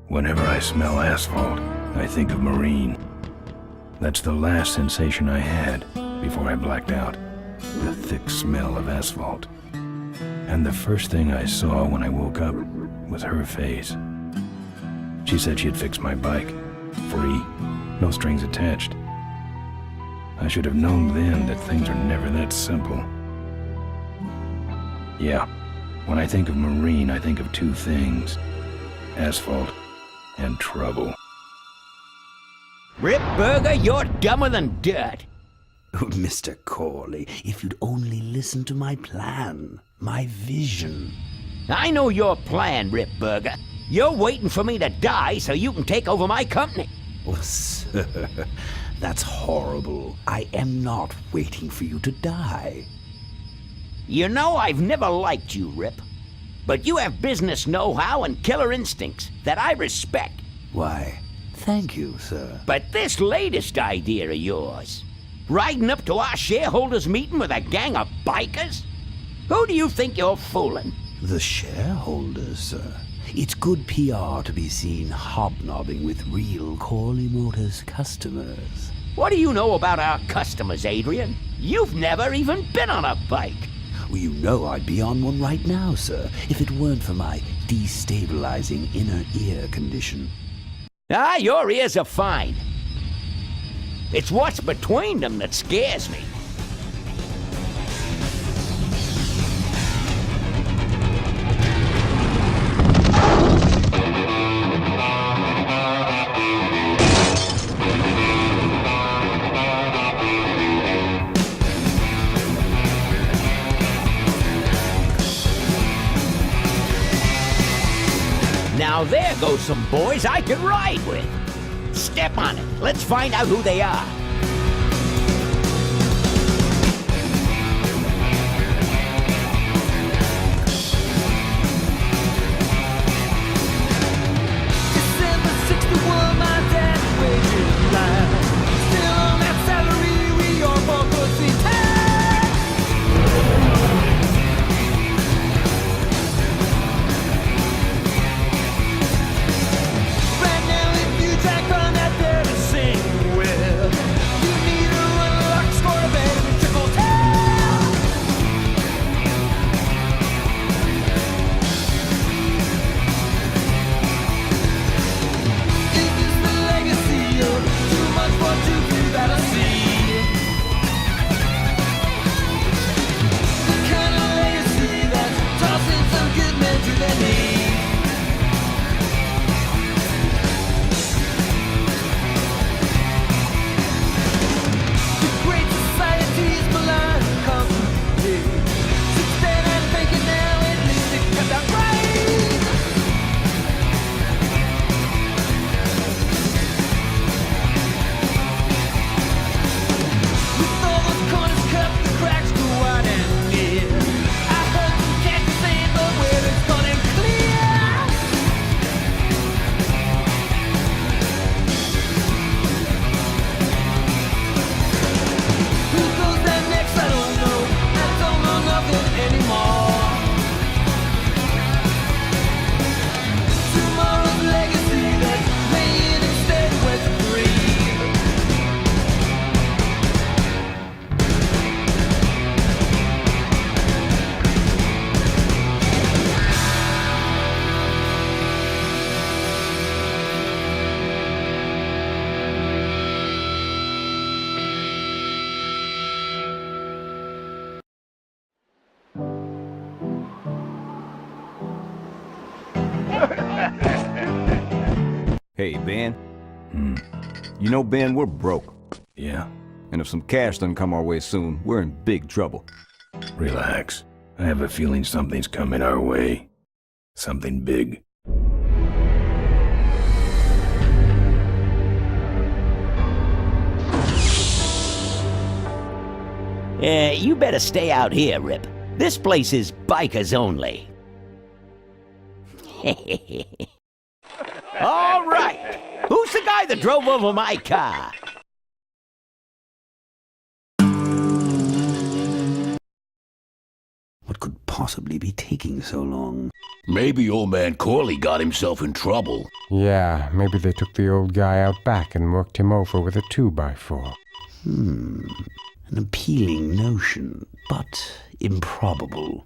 Whenever I smell asphalt, I think of marine. That's the last sensation I had before I blacked out. The thick smell of asphalt. And the first thing I saw when I woke up was her face. She said she'd fix my bike. Free. No strings attached. I should have known then that things are never that simple. Yeah, when I think of marine, I think of two things. Asphalt and trouble. Rip Burger, you're dumber than dirt. Oh, Mr. Corley, if you'd only listen to my plan, my vision. I know your plan, Rip Burger. You're waiting for me to die so you can take over my company. Oh, sir, that's horrible. I am not waiting for you to die. You know I've never liked you, Rip. But you have business know-how and killer instincts that I respect. Why, thank you, sir. But this latest idea of yours, riding up to our shareholders' meeting with a gang of bikers? Who do you think you're fooling? The shareholders, sir. It's good PR to be seen hobnobbing with real Corley Motors customers. What do you know about our customers, Adrian? You've never even been on a bike. Well, you know I'd be on one right now, sir, if it weren't for my destabilizing inner ear condition. Ah, your ears are fine. It's what's between them that scares me. Now there goes some boys I could ride with. Step on it. Let's find out who they are. December 61, my dad wages line. Still on that salary, we all want to see time. Right now, if you jack on that there to sing with, you need a run lock, score a bed, and a triple tail. Is this the legacy or too much for two few that I see? The kind of legacy that's tossing some good men to their knees. The great society's malign company. Sit stand and fake it now, at least it cut out right. With all those corners cut, the cracks go wide and near. I heard some cats saying, but where it's gone and clear. Who goes there next? I don't know. I don't know nothing anymore. Tomorrow's legacy that's laying instead west free. Hey, Ben. You know, Ben, we're broke. Yeah? And if some cash doesn't come our way soon, we're in big trouble. Relax. I have a feeling something's coming our way. Something big. You better stay out here, Rip. This place is bikers only. All right. Who's the guy that drove over my car? possibly be taking so long? Maybe old man Corley got himself in trouble. Yeah, maybe they took the old guy out back and worked him over with a 2x4. An appealing notion, but improbable.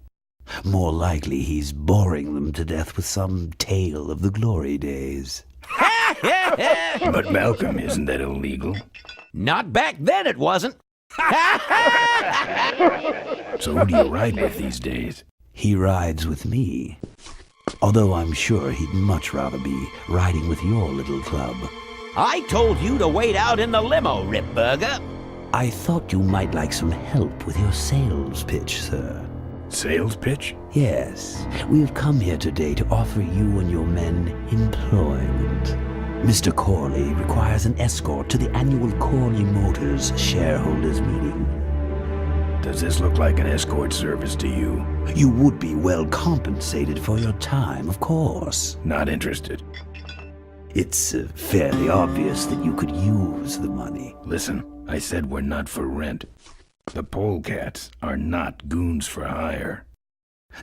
More likely he's boring them to death with some tale of the glory days. But Malcolm, isn't that illegal? Not back then, it wasn't. So who do you ride with these days? He rides with me. Although I'm sure he'd much rather be riding with your little club. I told you to wait out in the limo, Ripburger. I thought you might like some help with your sales pitch, sir. Sales pitch? Yes, we have come here today to offer you and your men employment. Mr. Corley requires an escort to the annual Corley Motors shareholders meeting. Does this look like an escort service to you? You would be well compensated for your time, of course. Not interested. It's fairly obvious that you could use the money. Listen, I said we're not for rent. The polecats are not goons for hire.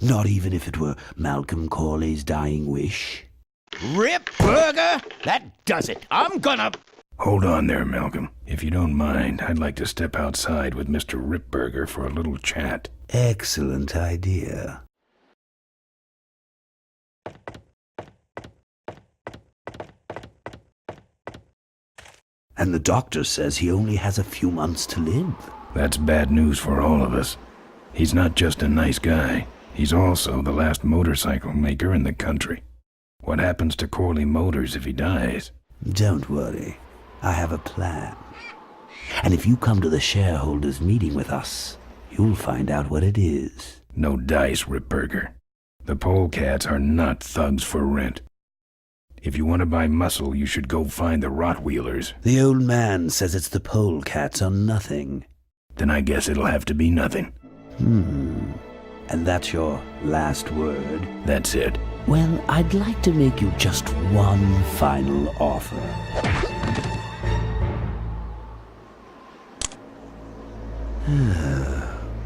Not even if it were Malcolm Corley's dying wish? Ripburger, that does it. I'm gonna... Hold on there, Malcolm. If you don't mind, I'd like to step outside with Mr. Ripburger for a little chat. Excellent idea. And the doctor says he only has a few months to live. That's bad news for all of us. He's not just a nice guy. He's also the last motorcycle maker in the country. What happens to Corley Motors if he dies? Don't worry. I have a plan. And if you come to the shareholders' meeting with us, you'll find out what it is. No dice, Ripburger. The polecats are not thugs for rent. If you want to buy muscle, you should go find the Rottweilers. The old man says it's the polecats or nothing. Then I guess it'll have to be nothing. And that's your last word? That's it. Well, I'd like to make you just one final offer.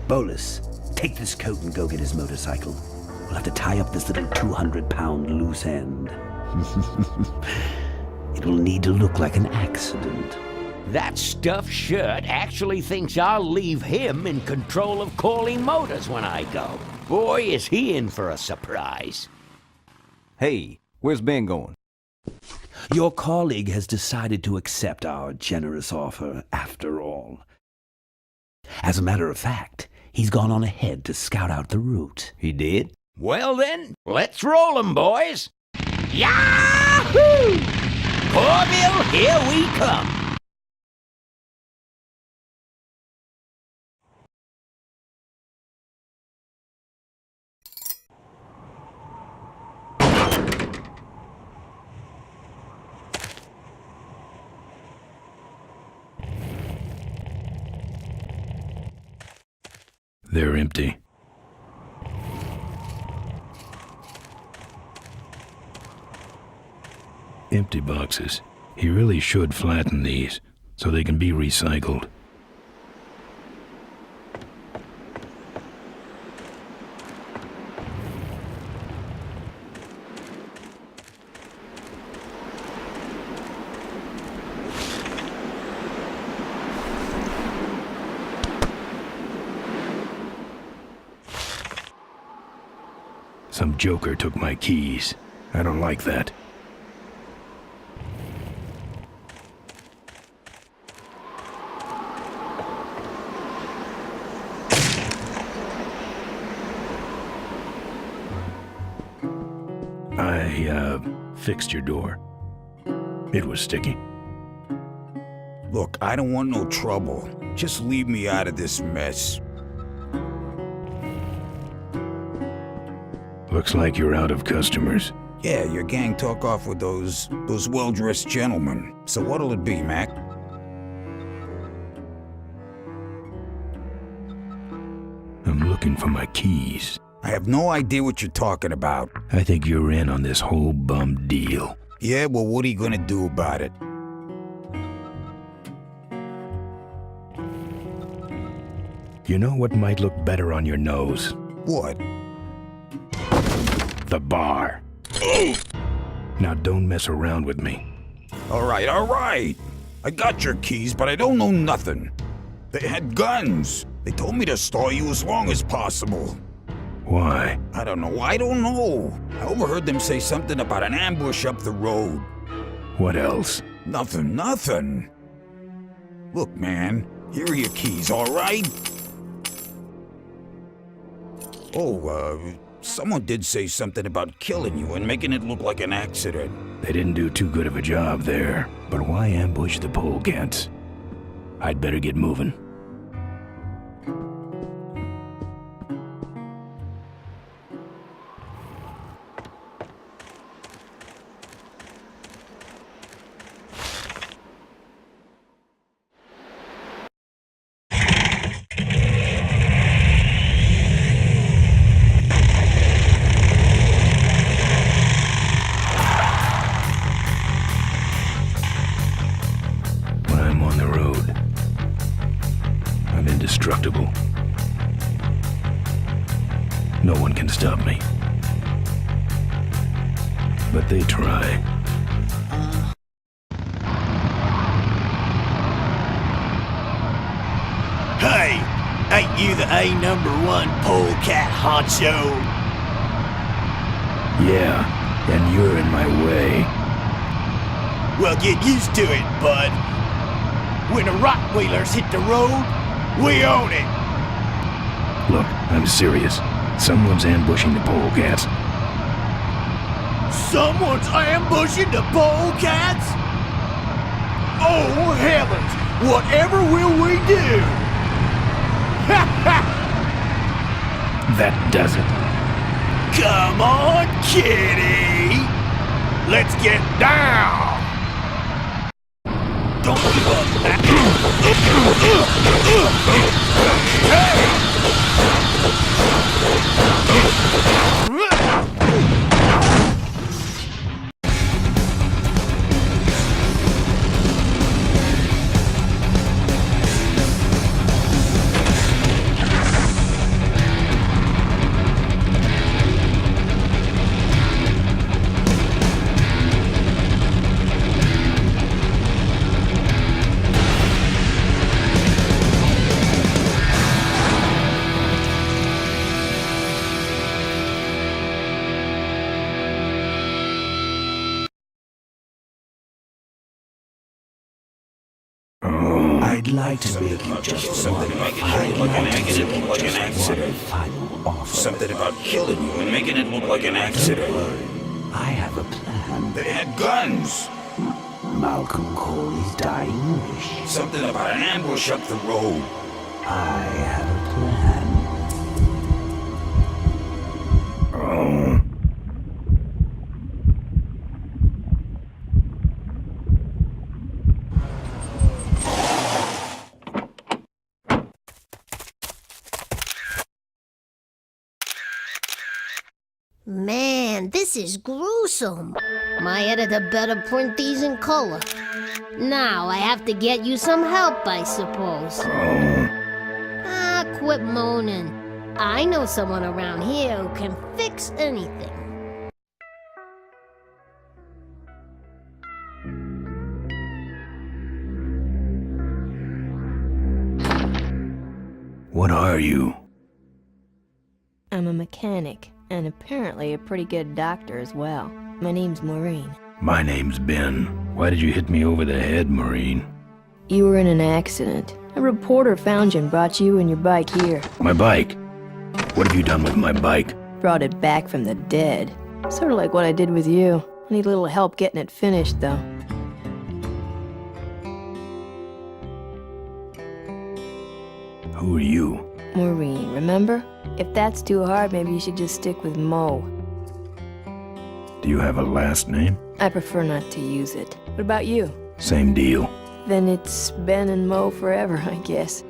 Bolus, take this coat and go get his motorcycle. We'll have to tie up this little 200-pound loose end. It will need to look like an accident. That stuffed shirt actually thinks I'll leave him in control of Corley Motors when I go. Boy, is he in for a surprise. Hey, where's Ben going? Your colleague has decided to accept our generous offer after all. As a matter of fact, he's gone on ahead to scout out the route. He did? Well then, let's roll 'em, boys. Yahoo! Corville, here we come. They're empty. Empty boxes. He really should flatten these, so they can be recycled. Some joker took my keys. I don't like that. I fixed your door. It was sticky. Look, I don't want no trouble. Just leave me out of this mess. Looks like you're out of customers. Yeah, your gang took off with those well-dressed gentlemen. So what'll it be, Mac? I'm looking for my keys. I have no idea what you're talking about. I think you're in on this whole bum deal. Yeah, well, what are you gonna do about it? You know what might look better on your nose? What? the bar. Now don't mess around with me. All right. I got your keys, but I don't know nothing. They had guns. They told me to stall you as long as possible. Why? I don't know. I overheard them say something about an ambush up the road. What else? Nothing. Look, man, here are your keys, all right? Oh, someone did say something about killing you and making it look like an accident. They didn't do too good of a job there. But why ambush the polecats? I'd better get moving. Indestructible. No one can stop me. But they try. Hey! Ain't you the A#1 polecat honcho? Yeah, and you're in my way. Well, get used to it, bud. When the Rockwheelers hit the road, we own it! Look, I'm serious. Someone's ambushing the polecats. Someone's ambushing the polecats? Oh, heavens! Whatever will we do? That does it. Come on, kitty! Let's get down! Don't give up. Hey! I'd like to make you just one final offer. Something about killing you and making it look like an accident. I have a plan. They had guns. Malcolm Corley's dying wish. Something about an ambush up the road. I have a plan. Oh. Man, this is gruesome. My editor better print these in color. Now I have to get you some help, I suppose. Ah, quit moaning. I know someone around here who can fix anything. What are you? I'm a mechanic, and apparently a pretty good doctor as well. My name's Maureen. My name's Ben. Why did you hit me over the head, Maureen? You were in an accident. A reporter found you and brought you and your bike here. My bike? What have you done with my bike? Brought it back from the dead. Sort of like what I did with you. I need a little help getting it finished, though. Who are you? Maureen, remember? If that's too hard, maybe you should just stick with Mo. Do you have a last name? I prefer not to use it. What about you? Same deal. Then it's Ben and Mo forever, I guess.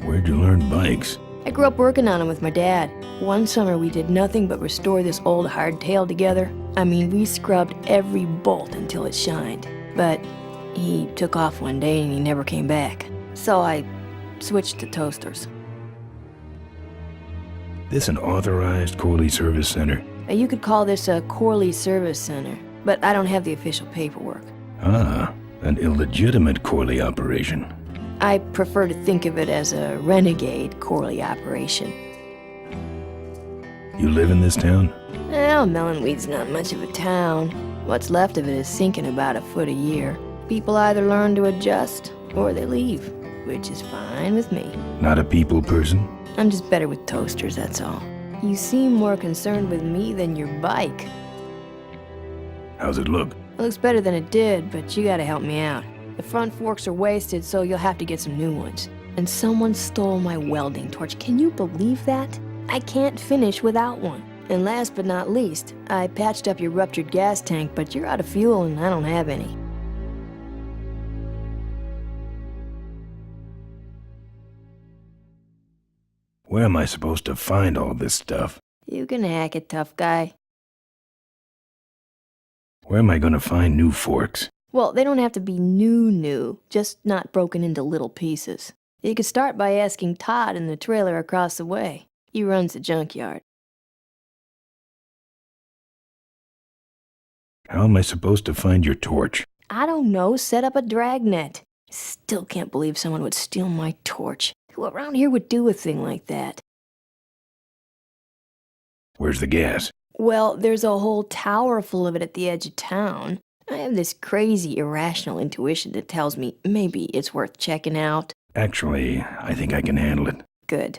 Where'd you learn bikes? I grew up working on them with my dad. One summer we did nothing but restore this old hardtail together. I mean, we scrubbed every bolt until it shined. But he took off one day and he never came back. So I switched to toasters. This an authorized Corley Service Center? You could call this a Corley Service Center, but I don't have the official paperwork. Ah, an illegitimate Corley operation. I prefer to think of it as a renegade Corley operation. You live in this town? Well, Melonweed's not much of a town. What's left of it is sinking about a foot a year. People either learn to adjust, or they leave, which is fine with me. Not a people person? I'm just better with toasters, that's all. You seem more concerned with me than your bike. How's it look? It looks better than it did, but you gotta help me out. The front forks are wasted, so you'll have to get some new ones. And someone stole my welding torch. Can you believe that? I can't finish without one. And last but not least, I patched up your ruptured gas tank, but you're out of fuel and I don't have any. Where am I supposed to find all this stuff? You can hack it, tough guy. Where am I gonna find new forks? Well, they don't have to be new, just not broken into little pieces. You could start by asking Todd in the trailer across the way. He runs the junkyard. How am I supposed to find your torch? I don't know, set up a dragnet. Still can't believe someone would steal my torch. Who around here would do a thing like that? Where's the gas? Well, there's a whole tower full of it at the edge of town. I have this crazy, irrational intuition that tells me maybe it's worth checking out. Actually, I think I can handle it. Good.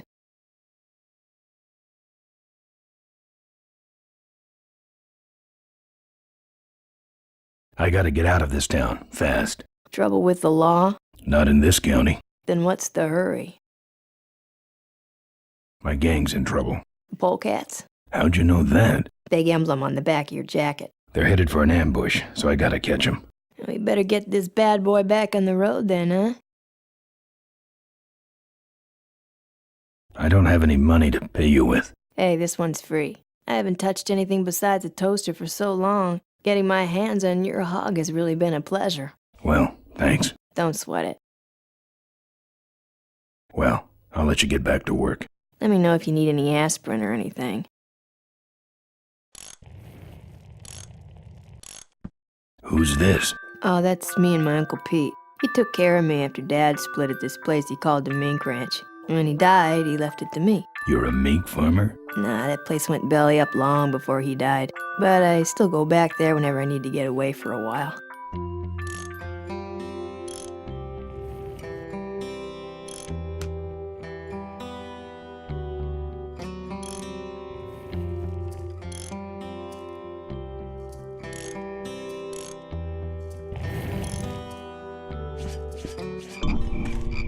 I gotta get out of this town, fast. Trouble with the law? Not in this county. Then what's the hurry? My gang's in trouble. Polecats? How'd you know that? Big emblem on the back of your jacket. They're headed for an ambush, so I gotta catch 'em. We better get this bad boy back on the road then, huh? I don't have any money to pay you with. Hey, this one's free. I haven't touched anything besides a toaster for so long. Getting my hands on your hog has really been a pleasure. Well, thanks. Don't sweat it. Well, I'll let you get back to work. Let me know if you need any aspirin or anything. Who's this? Oh, that's me and my Uncle Pete. He took care of me after Dad split at this place he called the Mink Ranch. When he died, he left it to me. You're a mink farmer? Nah, that place went belly up long before he died. But I still go back there whenever I need to get away for a while.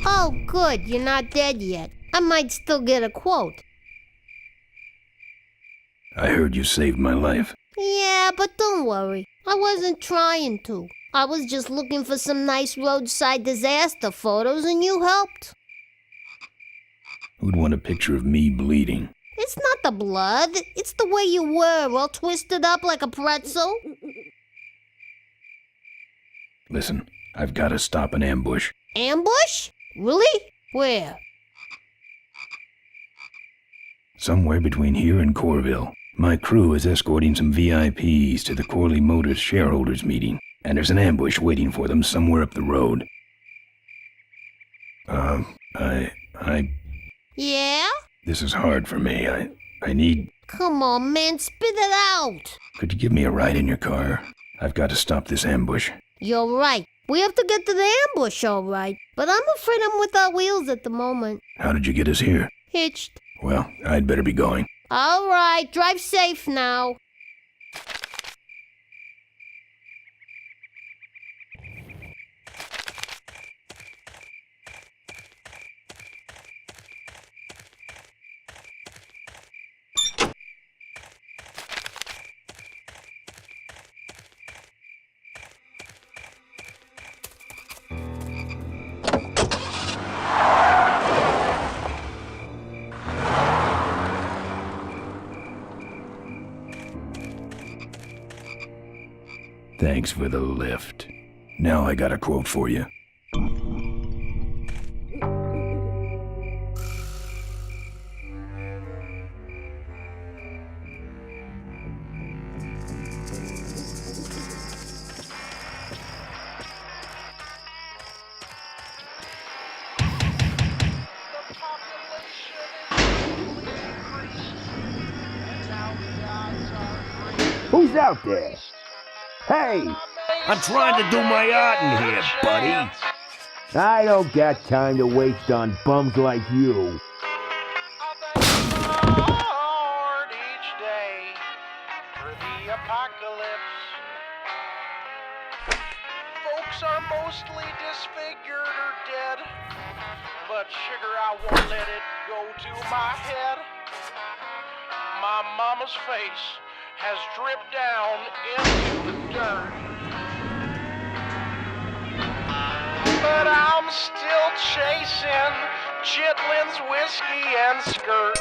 Oh, good, you're not dead yet. I might still get a quote. I heard you saved my life. Yeah, but don't worry. I wasn't trying to. I was just looking for some nice roadside disaster photos and you helped. Who'd want a picture of me bleeding? It's not the blood. It's the way you were, all twisted up like a pretzel. Listen, I've gotta stop an ambush. Ambush? Really? Where? Somewhere between here and Corville. My crew is escorting some VIPs to the Corley Motors shareholders meeting, and there's an ambush waiting for them somewhere up the road. Yeah? This is hard for me. I need... Come on, man, spit it out. Could you give me a ride in your car? I've got to stop this ambush. You're right. We have to get to the ambush, all right. But I'm afraid I'm without wheels at the moment. How did you get us here? Hitched. Well, I'd better be going. All right, drive safe now. Thanks for the lift. Now I got a quote for you. He's out there. Hey, I'm trying to do my art in here, buddy. I don't got time to waste on bums like you. Lord, each day for the apocalypse. Folks are mostly disfigured or dead, but sugar, I won't let it go to my head. My mama's face has dripped down into the dirt, but I'm still chasing Chitlin's whiskey and skirt.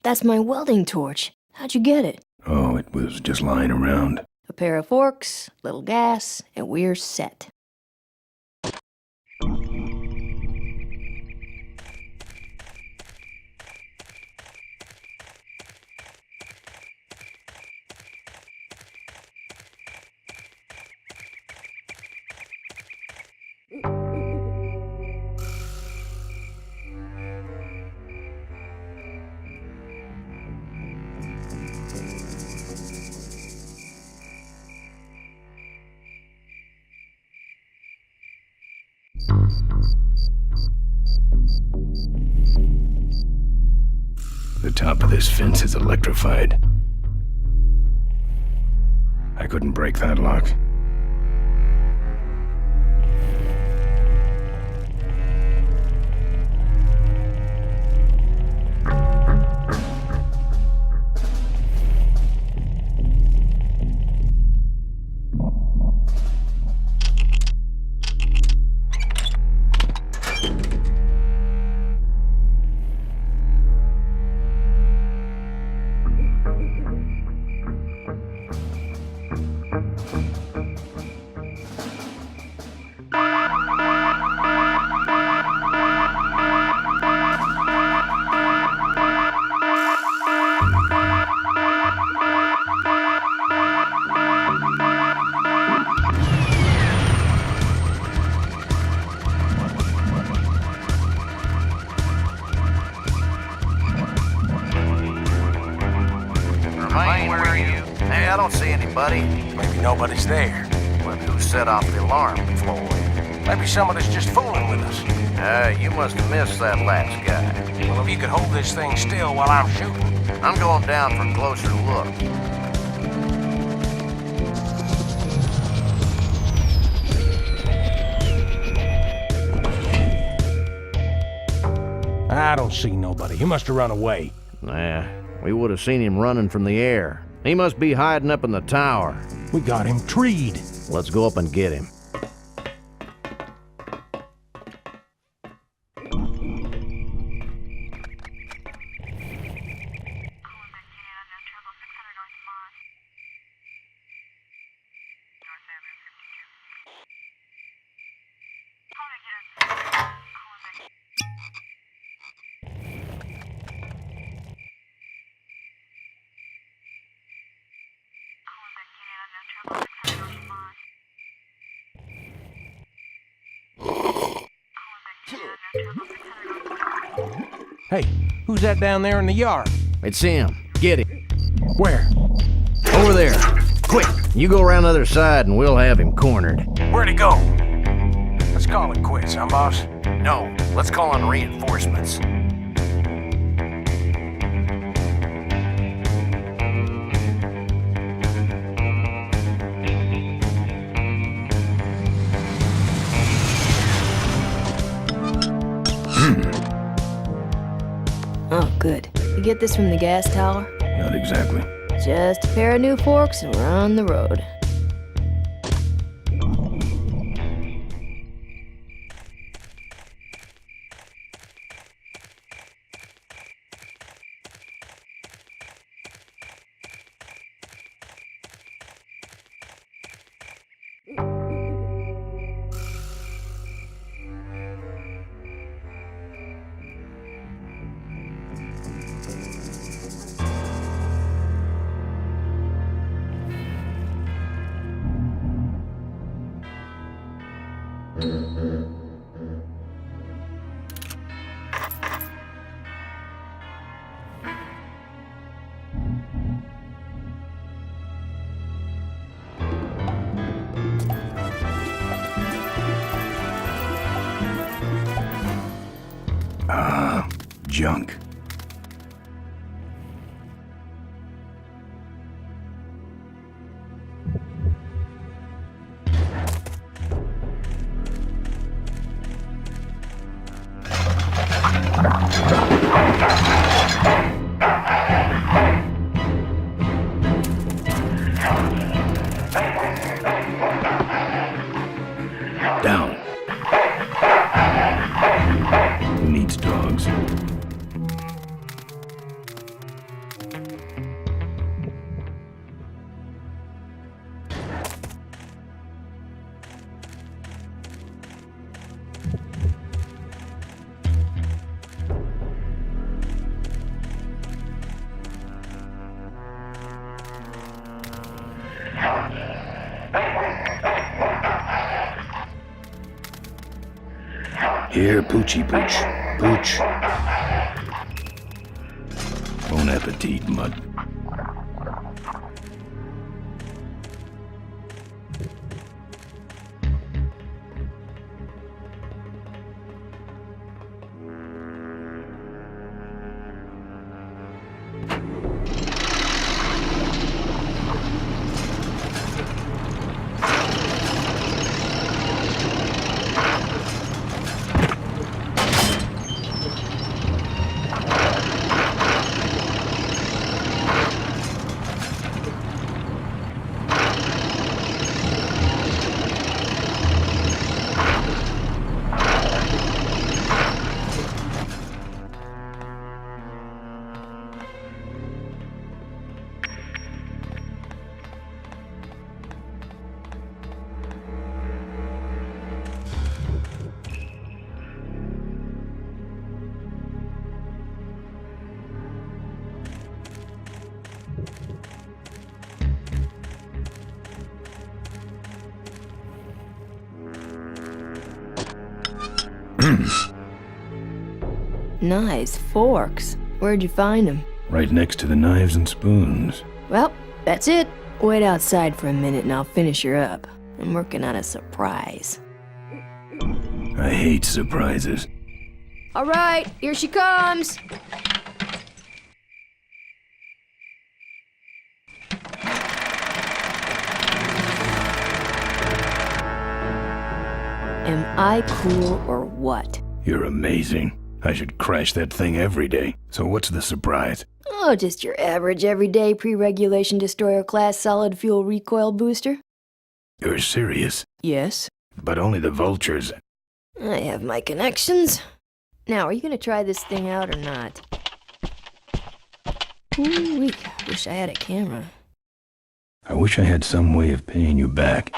That's my welding torch. How'd you get it? Oh, it was just lying around. A pair of forks, little gas, and we're set. The top of this fence is electrified. I couldn't break that lock. Remain where are you? Hey, I don't see anybody. Maybe nobody's there. Well, who set off the alarm, Floyd? Maybe somebody's just fooling with us. You must have missed that last guy. Well, if you could hold this thing still while I'm shooting. I'm going down for a closer look. I don't see nobody. He must have run away. Nah, we would have seen him running from the air. He must be hiding up in the tower. We got him treed. Let's go up and get him. Hey, who's that down there in the yard? It's him. Get him. Where? Over there. Quick, you go around the other side and we'll have him cornered. Where'd he go? Let's call it quits, huh, boss? No, let's call in reinforcements. Oh, good. You get this from the gas tower? Not exactly. Just a pair of new forks and we're on the road. junk. Down. Who needs dogs? Here, Poochie Pooch. Pooch. Bon appetit, mud. Nice forks. Where'd you find them? Right next to the knives and spoons. Well, that's it. Wait outside for a minute and I'll finish her up. I'm working on a surprise. I hate surprises. All right, here she comes. Am I cool or what? You're amazing. I should crash that thing every day. So what's the surprise? Oh, just your average everyday pre-regulation destroyer class solid fuel recoil booster. You're serious? Yes. But only the vultures. I have my connections. Now, are you gonna try this thing out or not? Ooh, wish I had a camera. I wish I had some way of paying you back.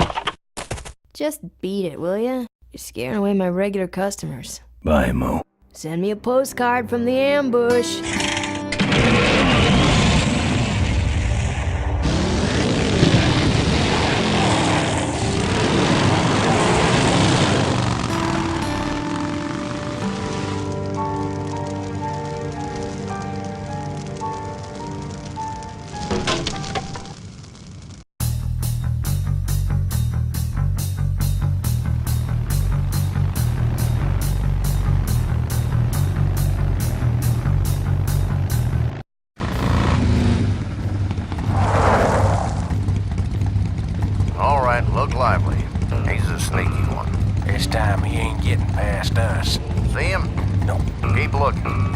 Just beat it, will ya? You're scaring away my regular customers. Bye, Mo. Send me a postcard from the ambush. Look lively. He's a sneaky one. This time he ain't getting past us. See him? No. Keep looking.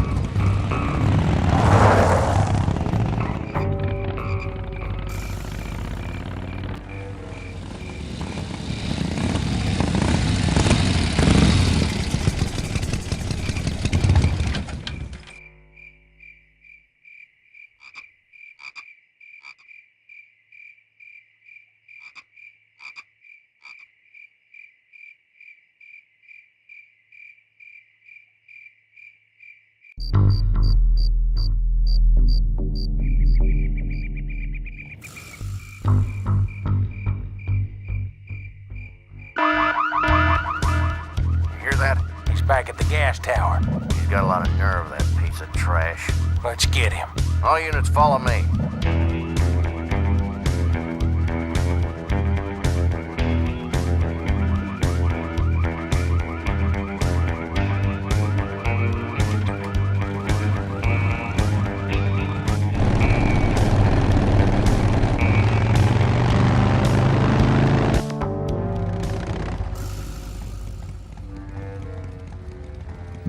Hear that? He's back at the gas tower. He's got a lot of nerve, that piece of trash. Let's get him. All units follow me.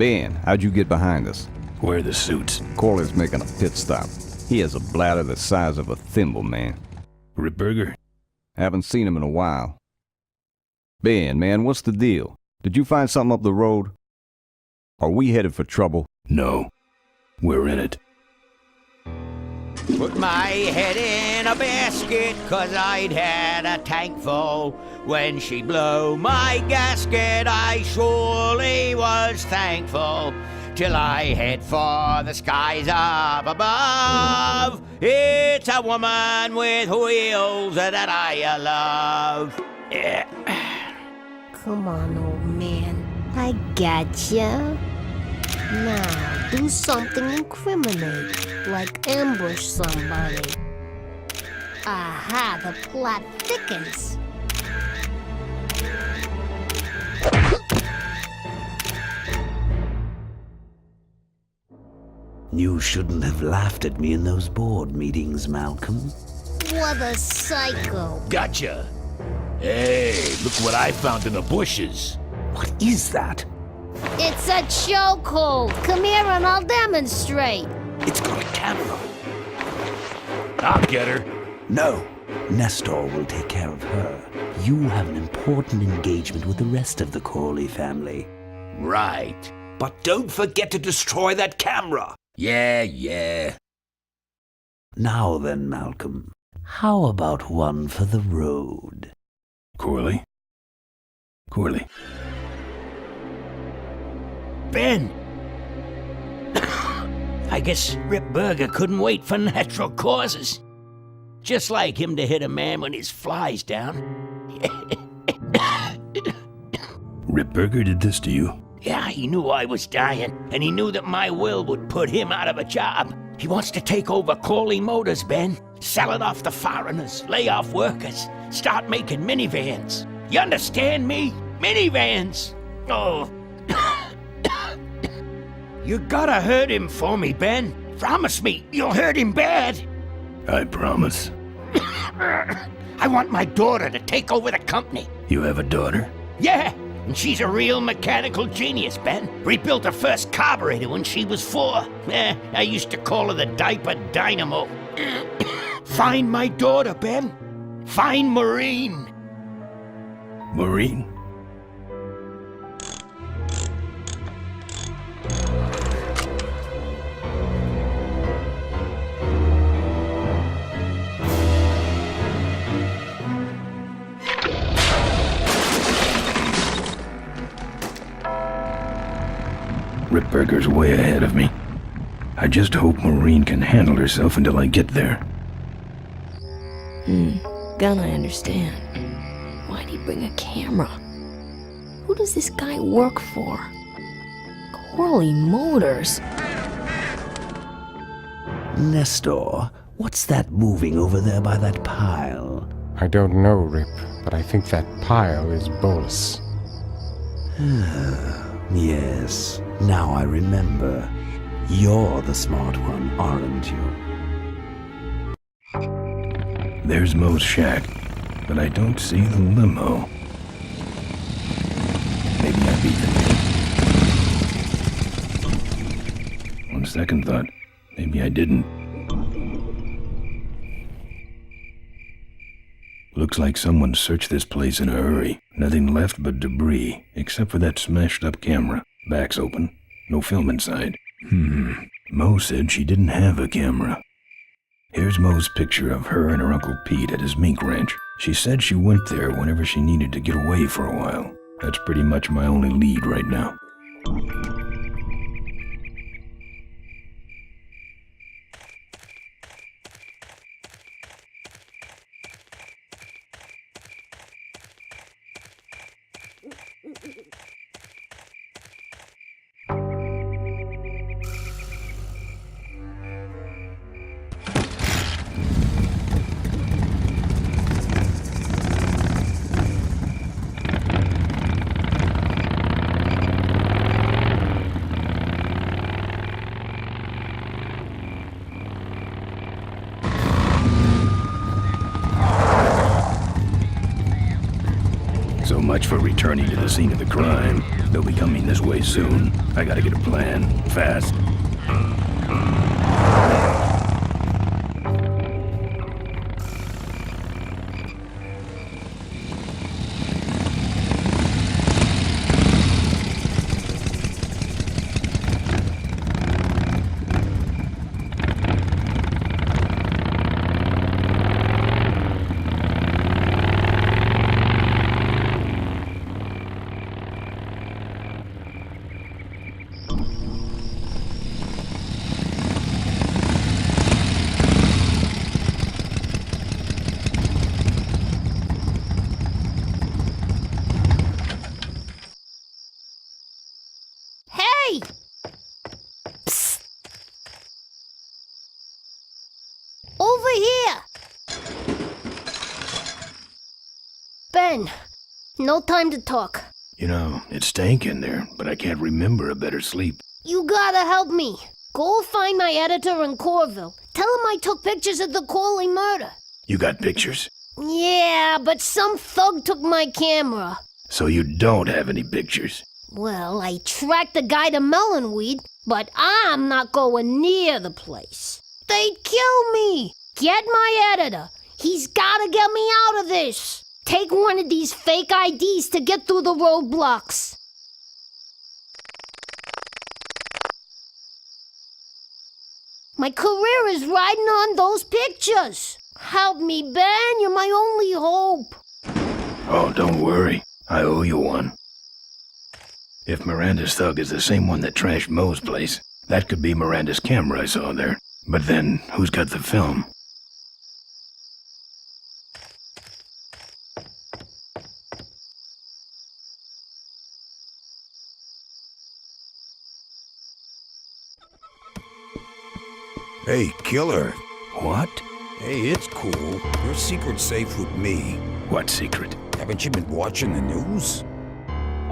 Ben, how'd you get behind us? Where are the suits? Corley's making a pit stop. He has a bladder the size of a thimble, man. Ripburger? Haven't seen him in a while. Ben, man, what's the deal? Did you find something up the road? Are we headed for trouble? No. We're in it. Put my head in a basket, 'cause I'd had a tank full. When she blew my gasket, I surely was thankful. Till I head for the skies up above. It's a woman with wheels that I love. Yeah. Come on, old man. I gotcha. Now, do something incriminating, like ambush somebody. Aha, the plot thickens. You shouldn't have laughed at me in those board meetings, Malcolm. What a psycho. Gotcha. Hey, look what I found in the bushes. What is that? It's a chokehold. Come here and I'll demonstrate. It's got a camera. I'll get her. No. Nestor will take care of her. You have an important engagement with the rest of the Corley family. Right. But don't forget to destroy that camera. Yeah. Now then, Malcolm, how about one for the road? Corley? Ben! I guess Rip Burger couldn't wait for natural causes. Just like him to hit a man when his fly's down. Ripburger did this to you? Yeah, he knew I was dying, and he knew that my will would put him out of a job. He wants to take over Corley Motors, Ben. Sell it off to foreigners, lay off workers, start making minivans. You understand me? Minivans! Oh. You gotta hurt him for me, Ben. Promise me you'll hurt him bad. I promise. I want my daughter to take over the company. You have a daughter? Yeah, and she's a real mechanical genius, Ben. Rebuilt her first carburetor when she was 4. I used to call her the diaper dynamo. Find my daughter, Ben. Find Maureen. Maureen? Ripburger's way ahead of me. I just hope Maureen can handle herself until I get there. Gonna understand. Why'd he bring a camera? Who does this guy work for? Corley Motors. Nestor, what's that moving over there by that pile? I don't know, Rip, but I think that pile is Bolus. Yes, now I remember. You're the smart one, aren't you? There's Mo's shack, but I don't see the limo. Maybe I beat them. On second thought, maybe I didn't. Looks like someone searched this place in a hurry. Nothing left but debris, except for that smashed up camera. Back's open. No film inside. Mo said she didn't have a camera. Here's Mo's picture of her and her Uncle Pete at his mink ranch. She said she went there whenever she needed to get away for a while. That's pretty much my only lead right now. So much for returning to the scene of the crime. They'll be coming this way soon. I gotta get a plan. Fast. Over here! Ben, no time to talk. You know, it stank in there, but I can't remember a better sleep. You gotta help me. Go find my editor in Corville. Tell him I took pictures of the Corley murder. You got pictures? Yeah, but some thug took my camera. So you don't have any pictures? Well, I tracked the guy to Melonweed, but I'm not going near the place. They'd kill me! Get my editor! He's gotta get me out of this! Take one of these fake IDs to get through the roadblocks. My career is riding on those pictures. Help me, Ben. You're my only hope. Oh, don't worry. I owe you one. If Miranda's thug is the same one that trashed Moe's place, that could be Miranda's camera I saw there. But then, who's got the film? Hey, killer. What? Hey, it's cool. Your secret's safe with me. What secret? Haven't you been watching the news?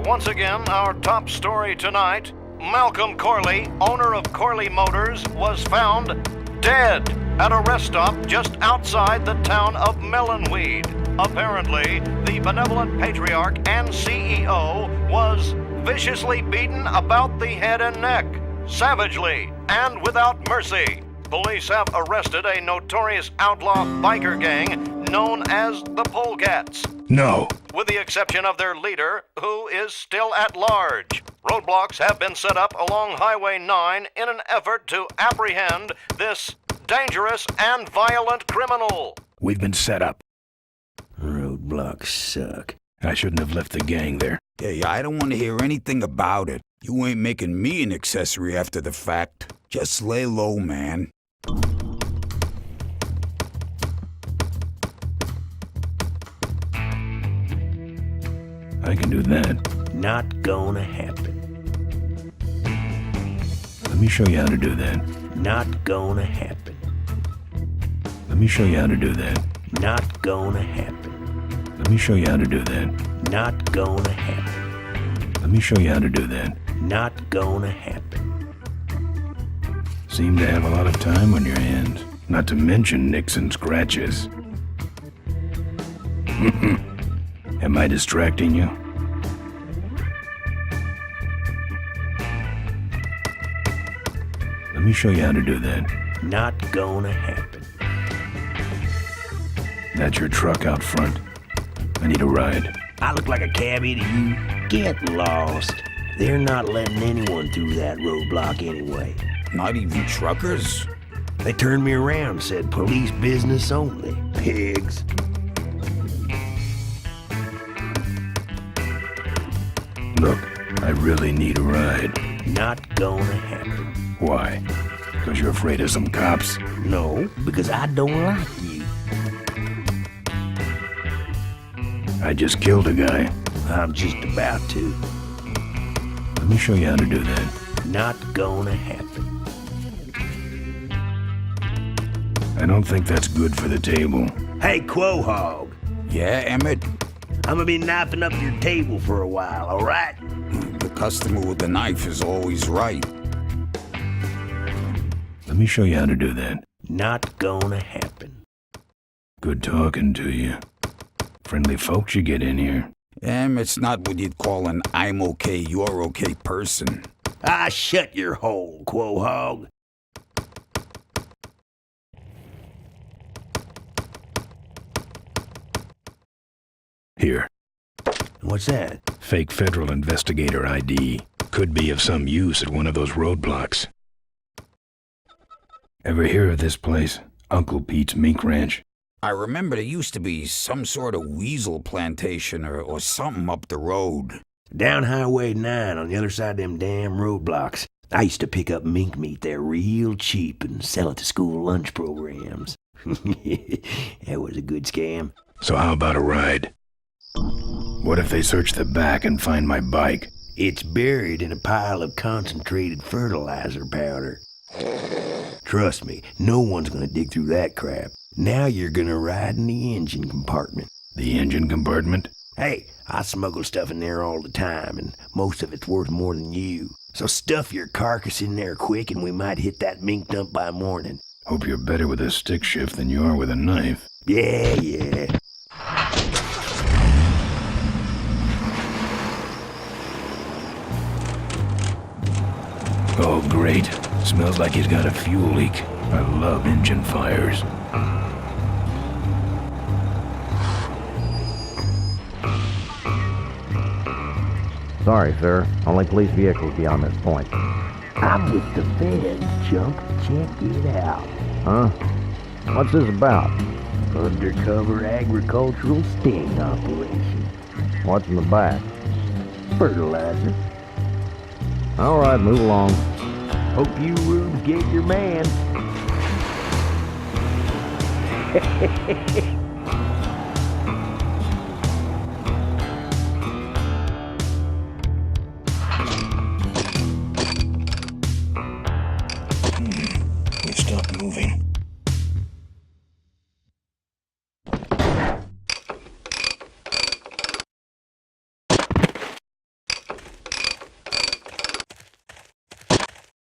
Once again, our top story tonight. Malcolm Corley, owner of Corley Motors, was found dead at a rest stop just outside the town of Melonweed. Apparently, the benevolent patriarch and CEO was viciously beaten about the head and neck, savagely and without mercy. Police have arrested a notorious outlaw biker gang known as the Polecats. No. With the exception of their leader, who is still at large. Roadblocks have been set up along Highway 9 in an effort to apprehend this dangerous and violent criminal. We've been set up. Roadblocks suck. I shouldn't have left the gang there. Hey, I don't want to hear anything about it. You ain't making me an accessory after the fact. Just lay low, man. I can do that. Not gonna happen. Let me show you how to do that. Not gonna happen. Let me show you how to do that. Not gonna happen. Let me show you how to do that. Not gonna happen. Let me show you how to do that. Not gonna happen. Seem to have a lot of time on your hands. Not to mention nicks and scratches. Am I distracting you? Let me show you how to do that. Not gonna happen. That's your truck out front. I need a ride. I look like a cabbie to you? Get lost. They're not letting anyone through that roadblock anyway. Not even truckers? They turned me around, said police business only. Pigs. Look, I really need a ride. Not gonna happen. Why? Because you're afraid of some cops? No, because I don't like you. I just killed a guy. I'm just about to. Let me show you how to do that. Not gonna happen. I don't think that's good for the table. Hey, Quahog. Yeah, Emmett? I'm gonna be knifing up your table for a while, all right? The customer with the knife is always right. Let me show you how to do that. Not gonna happen. Good talking to you. Friendly folks you get in here. It's not what you'd call an I'm okay, you're okay person. Ah, shut your hole, Quahog. Here. What's that? Fake federal investigator ID. Could be of some use at one of those roadblocks. Ever hear of this place? Uncle Pete's Mink Ranch? I remember there used to be some sort of weasel plantation or something up the road. Down Highway 9 on the other side of them damn roadblocks. I used to pick up mink meat there real cheap and sell it to school lunch programs. That was a good scam. So how about a ride? What if they search the back and find my bike? It's buried in a pile of concentrated fertilizer powder. Trust me, no one's gonna dig through that crap. Now you're gonna ride in the engine compartment. The engine compartment? Hey, I smuggle stuff in there all the time, and most of it's worth more than you. So stuff your carcass in there quick, and we might hit that mink dump by morning. Hope you're better with a stick shift than you are with a knife. Yeah. Oh, great. Smells like he's got a fuel leak. I love engine fires. Sorry, sir. Only police vehicles beyond this point. I'm with the feds, chump. Check it out. Huh? What's this about? Undercover agricultural sting operation. What's in the back? Fertilizer. All right, move along. Hope you rubes get your man. We stop moving.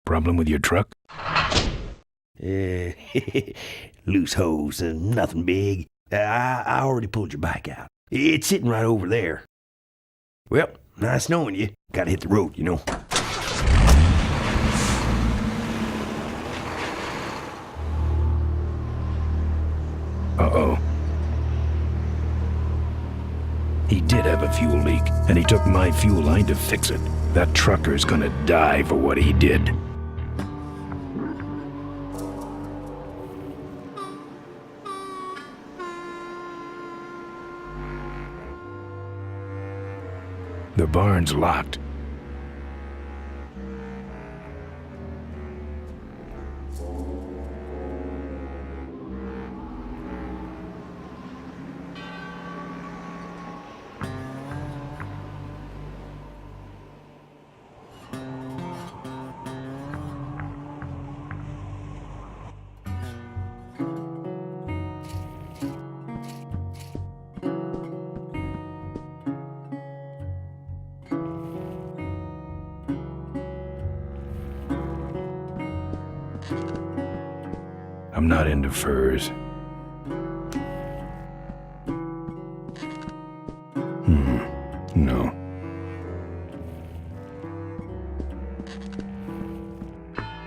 Problem with your truck? Loose hose, nothing big. I already pulled your bike out. It's sitting right over there. Well, nice knowing you. Gotta hit the road, you know. Uh-oh. He did have a fuel leak, and he took my fuel line to fix it. That trucker's gonna die for what he did. The barn's locked. I'm not into furs. No.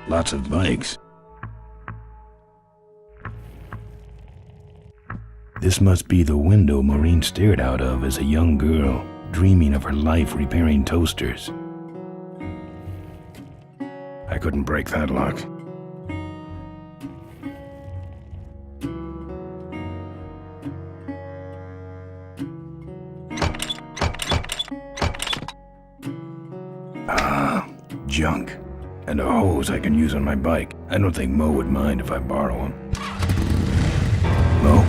Lots of bikes. This must be the window Maureen stared out of as a young girl, dreaming of her life repairing toasters. I couldn't break that lock. Junk. And a hose I can use on my bike. I don't think Mo would mind if I borrow him. Mo?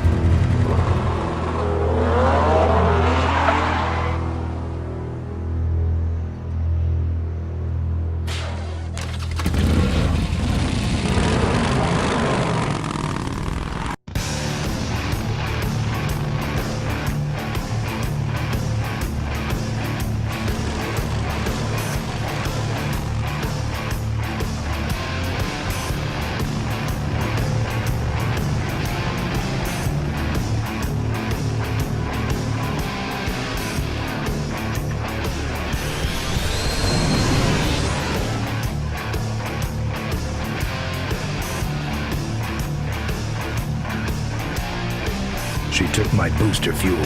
my booster fuel.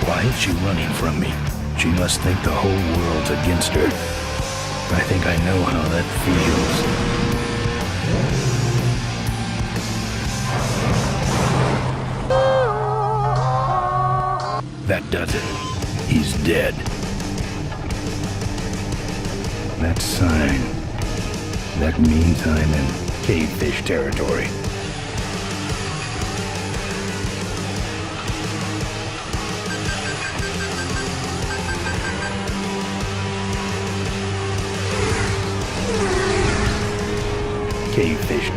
Why is she running from me? She must think the whole world's against her. I think I know how that feels. That does it. He's dead. That sign. That means I'm in cavefish territory. Cavefish.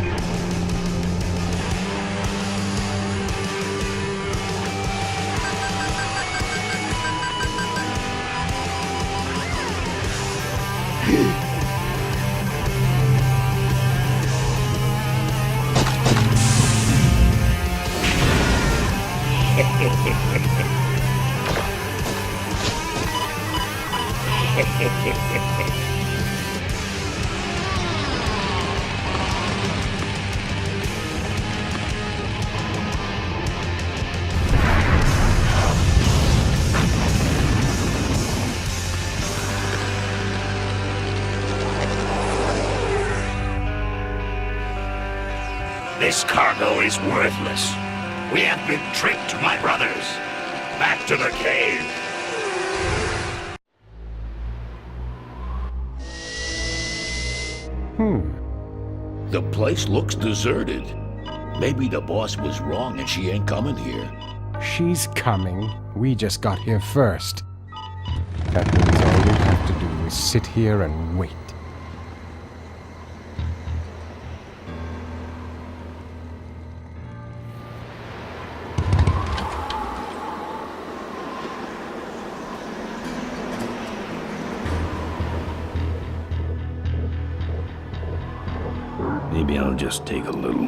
This cargo is worthless. We have been tricked, my brothers. Back to the cave. The place looks deserted. Maybe the boss was wrong and she ain't coming here. She's coming. We just got here first. That means all we have to do is sit here and wait. Maybe I'll just take a little.